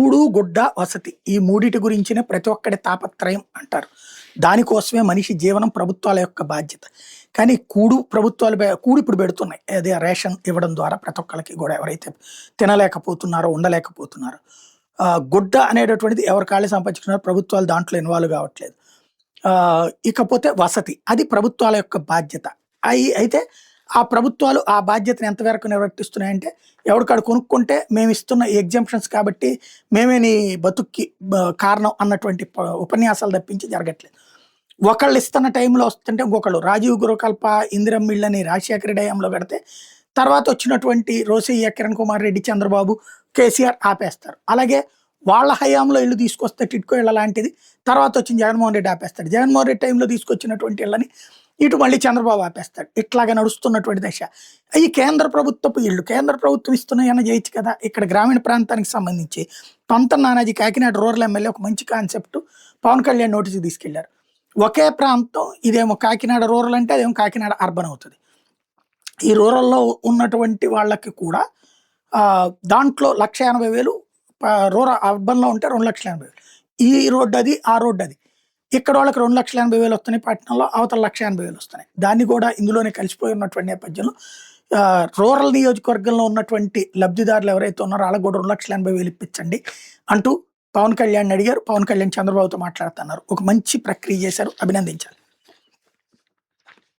కూడు, గుడ్డ, వసతి ఈ మూడిటి గురించినే ప్రతి ఒక్కడి తాపత్రయం అంటారు. దానికోసమే మనిషి జీవనం ప్రభుత్వాల యొక్క బాధ్యత. కానీ కూడు ఇప్పుడు పెడుతున్నాయి. అదే రేషన్ ఇవ్వడం ద్వారా ప్రతి ఒక్కళ్ళకి కూడా ఎవరైతే తినలేకపోతున్నారో, ఉండలేకపోతున్నారో. గుడ్డ అనేటటువంటిది ఎవరి కాళ్ళే సంపాదించుకున్నారో ప్రభుత్వాలు దాంట్లో ఇన్వాల్వ్ కావట్లేదు. ఇకపోతే వసతి అది ప్రభుత్వాల యొక్క బాధ్యత. అయితే ఆ ప్రభుత్వాలు ఆ బాధ్యతను ఎంతవరకు నిర్వర్తిస్తున్నాయంటే ఎవరికాడు కొనుక్కుంటే మేము ఇస్తున్న ఎగ్జామ్షన్స్ కాబట్టి మేమే నీ బతుక్కి కారణం అన్నటువంటి ఉపన్యాసాలు తప్పించి జరగట్లేదు. ఒకళ్ళు ఇస్తున్న టైంలో వస్తుంటే ఇంకొకళ్ళు రాజీవ్ గృహకల్ప, ఇందిరమ్మ ఇళ్ళని రాజశేఖర హయాంలో కడితే తర్వాత వచ్చినటువంటి రోసయ్య, కిరణ్ కుమార్ రెడ్డి, చంద్రబాబు, కేసీఆర్ ఆపేస్తారు. అలాగే వాళ్ళ హయాంలో ఇల్లు తీసుకొస్తే టిట్కో ఇళ్ళ లాంటిది తర్వాత వచ్చిన జగన్మోహన్ రెడ్డి ఆపేస్తాడు. జగన్మోహన్ రెడ్డి టైంలో తీసుకొచ్చినటువంటి ఇళ్ళని ఇటు మళ్ళీ చంద్రబాబు ఆపేస్తాడు. ఇట్లాగా నడుస్తున్నటువంటి దశ. ఈ కేంద్ర ప్రభుత్వపు ఇళ్ళు కేంద్ర ప్రభుత్వం ఇస్తున్నాయన్న చేయొచ్చు కదా. ఇక్కడ గ్రామీణ ప్రాంతానికి సంబంధించి పంతం నానాజీ కాకినాడ రూరల్ ఎమ్మెల్యే ఒక మంచి కాన్సెప్ట్ పవన్ కళ్యాణ్ నోటీసు తీసుకెళ్లారు. ఒకే ప్రాంతం ఇదేమో కాకినాడ రూరల్ అంటే అదేమో కాకినాడ అర్బన్ అవుతుంది. ఈ రూరల్లో ఉన్నటువంటి వాళ్ళకి కూడా దాంట్లో 1,80,000 రూరల్ అర్బన్లో ఉంటే 2,80,000. ఈ రోడ్డు అది, ఆ రోడ్డు అది. ఇక్కడ వాళ్ళకి 2,80,000 వస్తున్నాయి, పట్టణంలో అవతల 1,80,000 వస్తున్నాయి. దాన్ని కూడా ఇందులోనే కలిసిపోయి ఉన్నటువంటి నేపథ్యంలో రూరల్ నియోజకవర్గంలో ఉన్నటువంటి లబ్ధిదారులు ఎవరైతే ఉన్నారో వాళ్ళకి కూడా 2,80,000 ఇప్పించండి అంటూ పవన్ కళ్యాణ్ అడిగారు. పవన్ కళ్యాణ్ చంద్రబాబుతో మాట్లాడుతున్నారు. ఒక మంచి ప్రక్రియ చేశారు, అభినందించాలి.